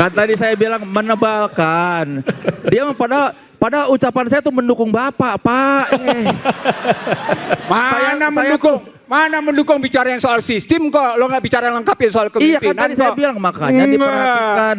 Kan tadi saya bilang menebalkan. Dia pada ucapan saya tuh mendukung Bapak, Pak. Mana mendukung bicara yang soal sistem kok, lo nggak bicara lengkap ya soal kepemimpinan. Iya kan tadi saya bilang makanya diperhatikan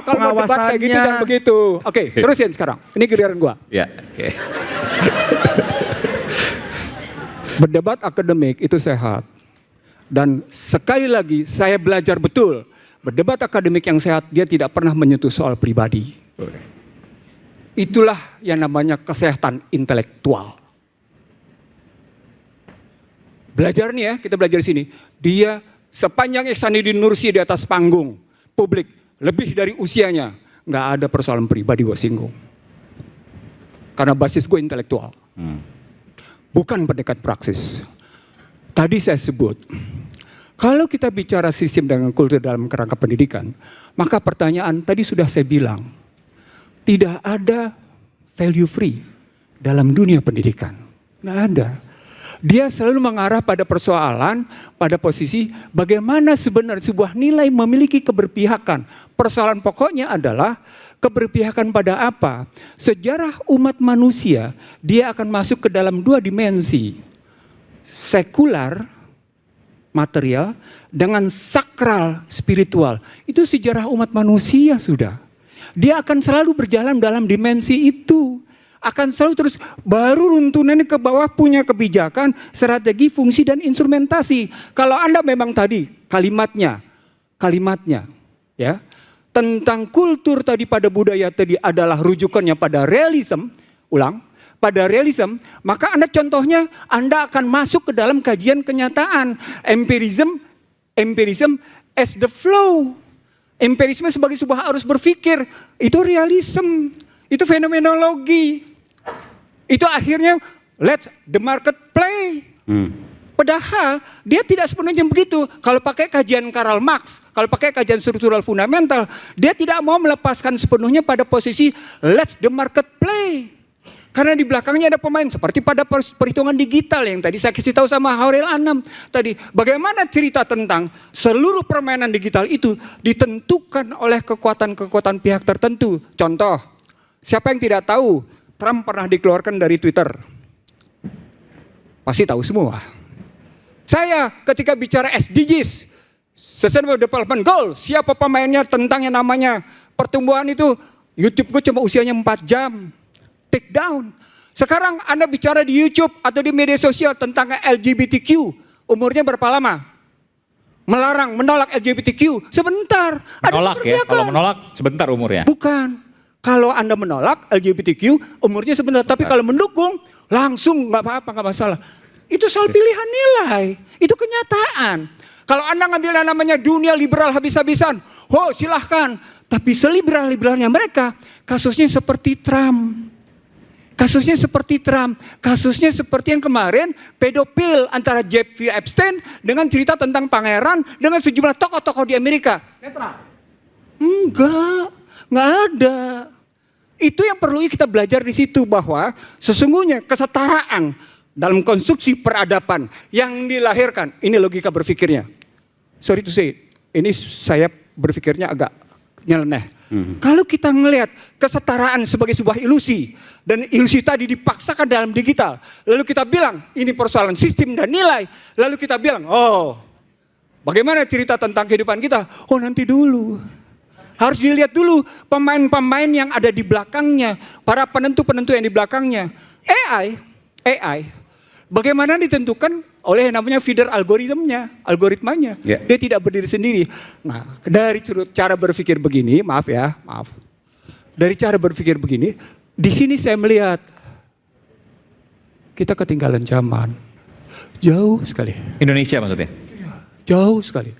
kalau mau debat kayak gitu jangan begitu. Oke, terusin sekarang. Ini giliran gua. Ya, oke. Berdebat akademik itu sehat. Dan sekali lagi saya belajar betul. Berdebat akademik yang sehat dia tidak pernah menyentuh soal pribadi. Itulah yang namanya kesehatan intelektual. Belajar nih ya, kita belajar di sini. Dia sepanjang Ihsanuddin Nursi di atas panggung publik, lebih dari usianya, nggak ada persoalan pribadi gue singgung. Karena basis gue intelektual, bukan pendekat praksis. Tadi saya sebut, kalau kita bicara sistem dengan kultur dalam kerangka pendidikan, maka pertanyaan tadi sudah saya bilang, tidak ada value free dalam dunia pendidikan, nggak ada. Dia selalu mengarah pada persoalan, pada posisi bagaimana sebenarnya sebuah nilai memiliki keberpihakan. Persoalan pokoknya adalah keberpihakan pada apa? Sejarah umat manusia, dia akan masuk ke dalam dua dimensi. Sekular, material, dengan sakral, spiritual. Itu sejarah umat manusia sudah. Dia akan selalu berjalan dalam dimensi itu. Akan selalu terus baru runtunannya ke bawah punya kebijakan, strategi, fungsi dan instrumentasi. Kalau Anda memang tadi kalimatnya ya tentang kultur tadi pada budaya tadi adalah rujukannya pada realism, pada realism, maka Anda contohnya Anda akan masuk ke dalam kajian kenyataan, empirism as the flow. Empirisme sebagai sebuah arus berpikir, itu realism, itu fenomenologi. Itu akhirnya let the market play. Padahal dia tidak sepenuhnya begitu. Kalau pakai kajian Karl Marx, kalau pakai kajian struktural fundamental, dia tidak mau melepaskan sepenuhnya pada posisi let the market play. Karena di belakangnya ada pemain seperti pada perhitungan digital yang tadi saya kasih tahu sama Hauril Anam tadi. Bagaimana cerita tentang seluruh permainan digital itu ditentukan oleh kekuatan-kekuatan pihak tertentu. Contoh, siapa yang tidak tahu Trump pernah dikeluarkan dari Twitter? Pasti tahu semua. Saya ketika bicara SDGs, Sustainable Development Goal, siapa pemainnya tentang yang namanya pertumbuhan itu, YouTube gue cuma usianya 4 jam. Take down. Sekarang Anda bicara di YouTube atau di media sosial tentang LGBTQ, umurnya berapa lama? Menolak LGBTQ, sebentar. Menolak ya, kalau menolak sebentar umurnya. Bukan. Kalau Anda menolak LGBTQ, umurnya sebentar. Tapi kalau mendukung, langsung nggak apa-apa, nggak masalah. Itu soal pilihan nilai. Itu kenyataan. Kalau Anda ngambil yang namanya dunia liberal habis-habisan, oh silahkan. Tapi seliberal-liberalnya mereka, kasusnya seperti Trump. Kasusnya seperti yang kemarin pedofil antara Jeffrey Epstein dengan cerita tentang pangeran dengan sejumlah tokoh-tokoh di Amerika. Netral? Nggak ada. Itu yang perlu kita belajar di situ bahwa sesungguhnya kesetaraan dalam konstruksi peradaban yang dilahirkan, ini logika berpikirnya. Sorry to say, ini saya berpikirnya agak nyeleneh. Kalau kita ngelihat kesetaraan sebagai sebuah ilusi dan ilusi tadi dipaksakan dalam digital, lalu kita bilang ini persoalan sistem dan nilai, lalu kita bilang, oh bagaimana cerita tentang kehidupan kita? Oh nanti dulu. Harus dilihat dulu pemain-pemain yang ada di belakangnya, para penentu-penentu yang di belakangnya. AI, bagaimana ditentukan oleh yang namanya feeder algoritmanya. Yeah. Dia tidak berdiri sendiri. Nah, dari cara berpikir begini, maaf. Dari cara berpikir begini, di sini saya melihat kita ketinggalan zaman. Jauh sekali. Indonesia maksudnya? Jauh sekali.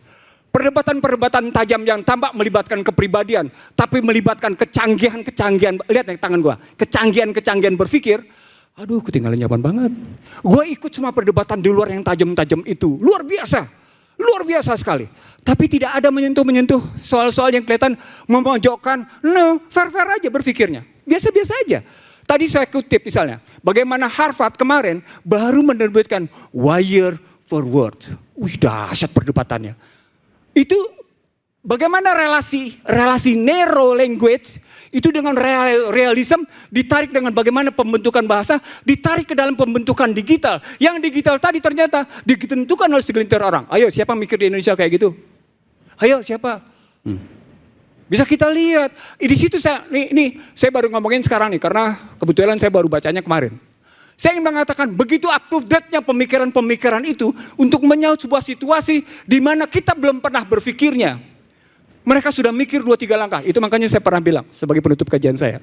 Perdebatan-perdebatan tajam yang tampak melibatkan kepribadian, tapi melibatkan kecanggihan, lihat nih tangan gua, kecanggihan berpikir, aduh ketinggalan zaman banget. Gua ikut semua perdebatan di luar yang tajam-tajam itu, luar biasa sekali. Tapi tidak ada menyentuh soal-soal yang kelihatan memojokkan, no, fair-fair aja berpikirnya, biasa-biasa aja. Tadi saya kutip misalnya, bagaimana Harvard kemarin baru menerbitkan Wire for Word. Wih dahsyat perdebatannya. Itu bagaimana relasi narrow language itu dengan realism ditarik dengan bagaimana pembentukan bahasa ditarik ke dalam pembentukan digital. Yang digital tadi ternyata ditentukan oleh segelintir orang. Ayo siapa mikir di Indonesia kayak gitu? Ayo siapa? Bisa kita lihat. Di situ saya saya baru ngomongin sekarang nih karena kebetulan saya baru bacanya kemarin. Saya ingin mengatakan begitu up to date-nya pemikiran-pemikiran itu untuk menyaut sebuah situasi di mana kita belum pernah berpikirnya. Mereka sudah mikir 2-3 langkah. Itu makanya saya pernah bilang sebagai penutup kajian saya.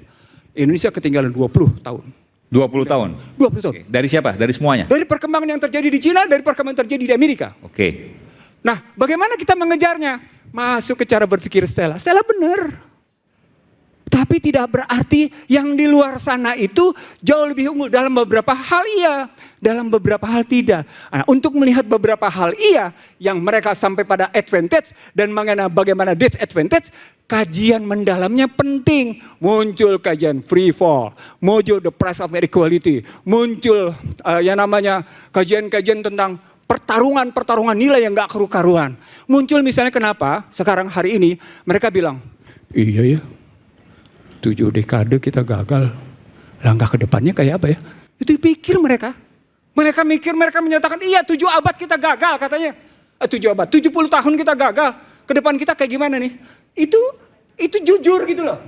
Indonesia ketinggalan 20 tahun. 20 tahun? 20 tahun. Oke. Dari siapa? Dari semuanya? Dari perkembangan yang terjadi di Cina, dari perkembangan yang terjadi di Amerika. Oke. Nah, bagaimana kita mengejarnya? Masuk ke cara berpikir Stella. Stella benar. Tapi tidak berarti yang di luar sana itu jauh lebih unggul. Dalam beberapa hal iya, dalam beberapa hal tidak. Nah, untuk melihat beberapa hal iya yang mereka sampai pada advantage dan bagaimana disadvantage, kajian mendalamnya penting. Muncul kajian free fall, muncul the price of equality, muncul yang namanya kajian-kajian tentang pertarungan nilai yang gak karu-karuan. Muncul misalnya kenapa sekarang hari ini mereka bilang, iya ya. 7 dekade kita gagal. Langkah ke depannya kayak apa ya? Itu dipikir mereka. Mereka mikir, mereka menyatakan, iya 7 abad kita gagal katanya. 7 abad, 70 tahun kita gagal. Ke depan kita kayak gimana nih? Itu jujur gitu loh.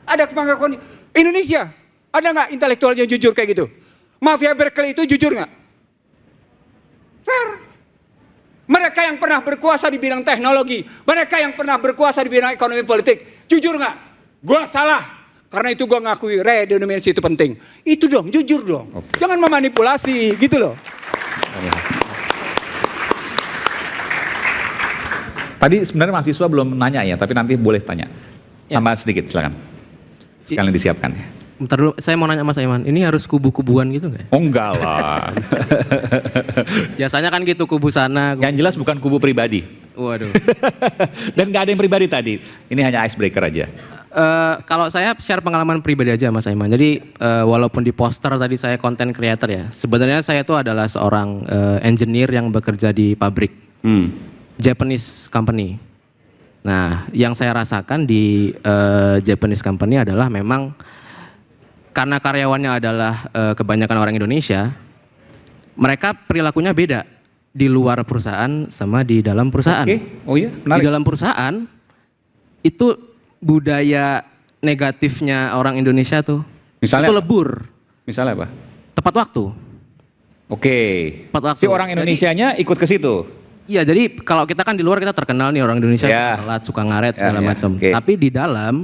Ada pengakuan Indonesia. Ada nggak intelektualnya jujur kayak gitu? Mafia Berkeley itu jujur nggak? Fair. Mereka yang pernah berkuasa di bidang teknologi. Mereka yang pernah berkuasa di bidang ekonomi politik. Jujur nggak? Gua salah, karena itu gua ngakui redenominasi itu penting. Itu dong, jujur dong. Oke. Jangan memanipulasi, gitu loh. Tadi sebenarnya mahasiswa belum nanya ya, tapi nanti boleh tanya. Ya. Tambah sedikit, silakan. Sekalian disiapkan ya. Bentar dulu, saya mau nanya Mas Aiman, ini harus kubu-kubuan gitu nggak? Oh enggak lah. Biasanya kan gitu, kubu sana. Yang jelas bukan kubu pribadi. Waduh. Dan nggak ada yang pribadi tadi. Ini hanya icebreaker aja. Kalau saya share pengalaman pribadi aja Mas Aiman. Jadi walaupun di poster tadi saya content creator ya. Sebenarnya saya itu adalah seorang engineer yang bekerja di pabrik. Japanese company. Nah yang saya rasakan di Japanese company adalah memang karena karyawannya adalah kebanyakan orang Indonesia. Mereka perilakunya beda di luar perusahaan sama di dalam perusahaan. Oke. Oh iya, menarik. Di dalam perusahaan itu budaya negatifnya orang Indonesia tuh Misalnya itu apa? lebur. Misalnya apa? Tepat waktu. Oke. Tepat waktu. Si orang Indonesianya ikut ke situ. Iya, jadi kalau kita kan di luar kita terkenal nih orang Indonesia Ya. suka telat, suka ngaret segala Ya, ya. macam. Oke. Tapi di dalam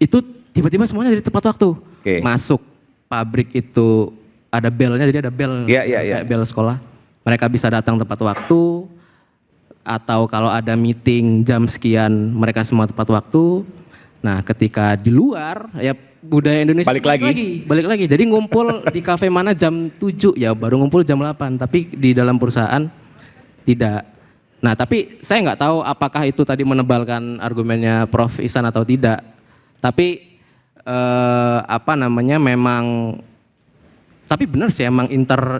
itu tiba-tiba semuanya jadi tepat waktu. Oke. Masuk pabrik itu ada belnya, jadi ada bel Ya, ya, ya. kayak bel sekolah. Mereka bisa datang tepat waktu. Atau kalau ada meeting jam sekian mereka semua tepat waktu. Nah ketika di luar ya budaya Indonesia Balik lagi. Jadi ngumpul di kafe mana jam 7 ya baru ngumpul jam 8. Tapi di dalam perusahaan tidak. Nah tapi saya nggak tahu apakah itu tadi menebalkan argumennya Prof. Ihsan atau tidak. Tapi memang tapi benar sih emang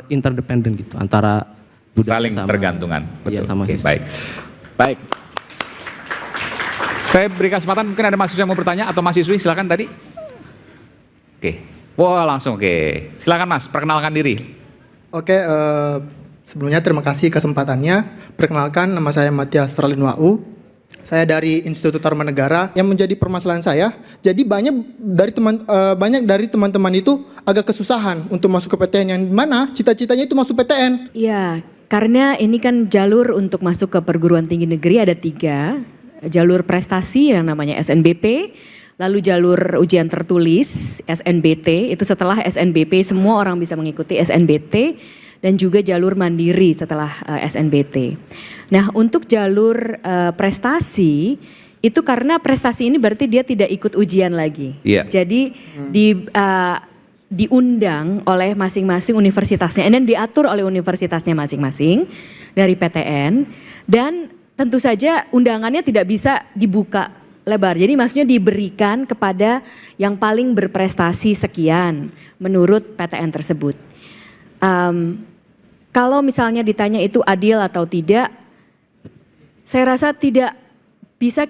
interdependen gitu antara budaya Saling sama, tergantungan. Iya sama Oke, sistem. baik. Baik. Saya beri kesempatan mungkin ada mahasiswa yang mau bertanya atau mahasiswi silakan tadi. Oke. Wah langsung oke. Silakan Mas, perkenalkan diri. Oke, sebelumnya terima kasih kesempatannya. Perkenalkan, nama saya Matias Terlin Wau. Saya dari Institut Tarumanegara. Yang menjadi permasalahan saya, jadi banyak dari teman-teman itu agak kesusahan untuk masuk ke PTN yang mana cita-citanya itu masuk PTN. Iya, karena ini kan jalur untuk masuk ke perguruan tinggi negeri ada 3. Jalur prestasi yang namanya SNBP, lalu jalur ujian tertulis SNBT, itu setelah SNBP semua orang bisa mengikuti SNBT, dan juga jalur mandiri setelah SNBT. Nah untuk jalur prestasi, itu karena prestasi ini berarti dia tidak ikut ujian lagi. Iya. Jadi diundang oleh masing-masing universitasnya dan diatur oleh universitasnya masing-masing dari PTN, dan tentu saja undangannya tidak bisa dibuka lebar. Jadi maksudnya diberikan kepada yang paling berprestasi sekian menurut PTN tersebut. Kalau misalnya ditanya itu adil atau tidak, saya rasa tidak bisa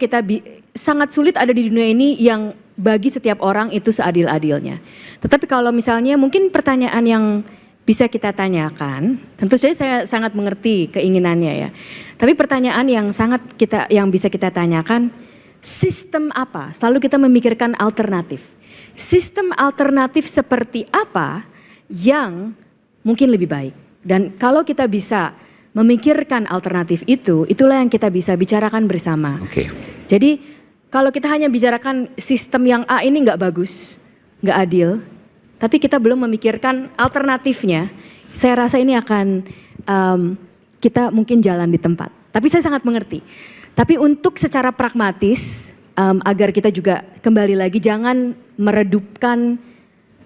sangat sulit ada di dunia ini yang bagi setiap orang itu seadil-adilnya. Tetapi kalau misalnya mungkin pertanyaan yang bisa kita tanyakan, tentu saja saya sangat mengerti keinginannya ya. Tapi pertanyaan yang bisa kita tanyakan, sistem apa? Selalu kita memikirkan alternatif. Sistem alternatif seperti apa yang mungkin lebih baik? Dan kalau kita bisa memikirkan alternatif itu, itulah yang kita bisa bicarakan bersama. Oke. Jadi kalau kita hanya bicarakan sistem yang A ini nggak bagus, nggak adil, tapi kita belum memikirkan alternatifnya, saya rasa ini akan kita mungkin jalan di tempat. Tapi saya sangat mengerti. Tapi untuk secara pragmatis, agar kita juga kembali lagi jangan meredupkan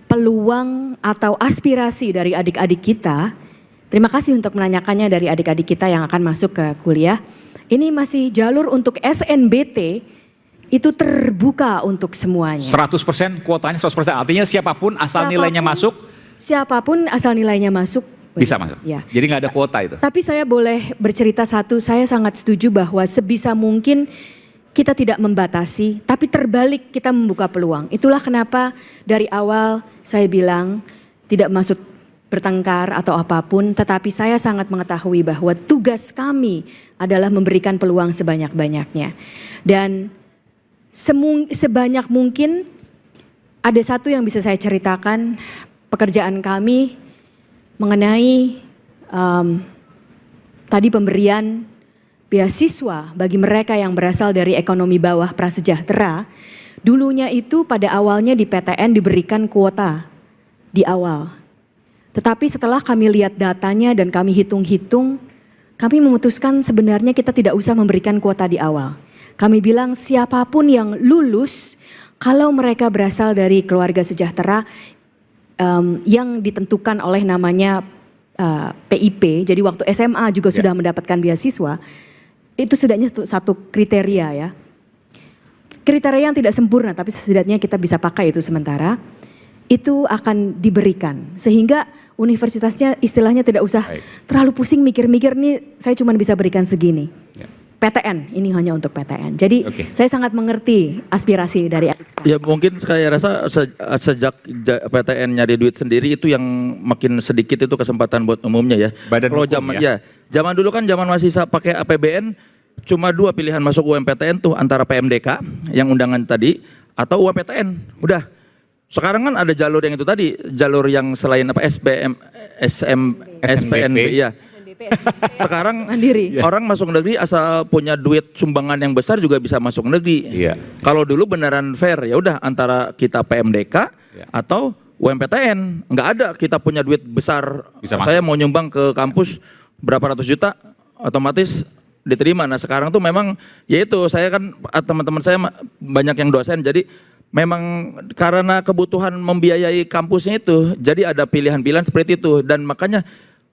peluang atau aspirasi dari adik-adik kita. Terima kasih untuk menanyakannya dari adik-adik kita yang akan masuk ke kuliah. Ini masih jalur untuk SNBT itu terbuka untuk semuanya. 100% kuotanya 100%, artinya siapapun asal nilainya masuk. Siapapun asal nilainya masuk. Bisa masuk. Ya. Jadi nggak ada kuota itu. Tapi saya boleh bercerita satu, saya sangat setuju bahwa sebisa mungkin kita tidak membatasi, tapi terbalik kita membuka peluang. Itulah kenapa dari awal saya bilang tidak maksud bertengkar atau apapun, tetapi saya sangat mengetahui bahwa tugas kami adalah memberikan peluang sebanyak-banyaknya. Dan sebanyak mungkin ada satu yang bisa saya ceritakan, pekerjaan kami mengenai tadi pemberian beasiswa bagi mereka yang berasal dari ekonomi bawah prasejahtera. Dulunya itu pada awalnya di PTN diberikan kuota di awal. Tetapi setelah kami lihat datanya dan kami hitung-hitung, kami memutuskan sebenarnya kita tidak usah memberikan kuota di awal. Kami bilang siapapun yang lulus, kalau mereka berasal dari keluarga sejahtera yang ditentukan oleh namanya PIP, jadi waktu SMA juga sudah mendapatkan beasiswa, itu setidaknya satu kriteria ya. Kriteria yang tidak sempurna tapi setidaknya kita bisa pakai itu sementara, itu akan diberikan. Sehingga universitasnya istilahnya tidak usah terlalu pusing mikir-mikir nih saya cuma bisa berikan segini. PTN, ini hanya untuk PTN. Jadi saya sangat mengerti aspirasi dari adik sekalian. Ya mungkin saya rasa sejak PTN nyari duit sendiri itu yang makin sedikit itu kesempatan buat umumnya ya. Kalau zaman zaman dulu kan zaman masih pakai APBN cuma 2 pilihan masuk UMPTN tuh antara PMDK yang undangan tadi atau UMPTN. Udah. Sekarang kan ada jalur yang itu tadi, jalur yang selain apa SPNB ya. Sekarang Mandiri. Orang masuk negeri asal punya duit sumbangan yang besar juga bisa masuk negeri. Kalau dulu beneran fair ya udah antara kita PMDK atau UMPTN. Nggak ada kita punya duit besar. Saya mau nyumbang ke kampus berapa ratus juta otomatis diterima. Nah sekarang tuh memang ya itu saya kan teman-teman saya banyak yang dosen jadi memang karena kebutuhan membiayai kampusnya itu jadi ada pilihan-pilihan seperti itu dan makanya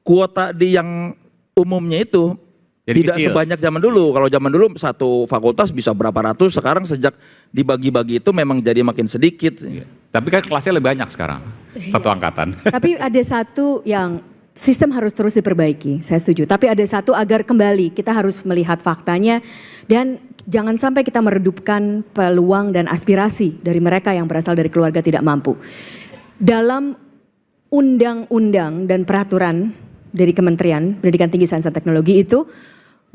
kuota di yang umumnya itu jadi tidak kecil. Sebanyak zaman dulu. Kalau zaman dulu satu fakultas bisa berapa ratus, sekarang sejak dibagi-bagi itu memang jadi makin sedikit. Tapi kan kelasnya lebih banyak sekarang, satu angkatan. Tapi ada satu yang sistem harus terus diperbaiki, saya setuju. Tapi ada satu agar kembali kita harus melihat faktanya dan jangan sampai kita meredupkan peluang dan aspirasi dari mereka yang berasal dari keluarga tidak mampu. Dalam undang-undang dan peraturan dari Kementerian Pendidikan Tinggi Sains dan Teknologi itu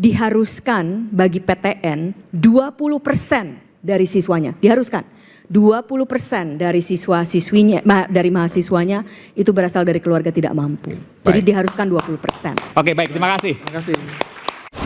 diharuskan bagi PTN 20% dari siswanya, diharuskan 20% dari siswa-siswinya, dari mahasiswanya itu berasal dari keluarga tidak mampu. Jadi diharuskan 20%. Oke baik, terima kasih. Terima kasih.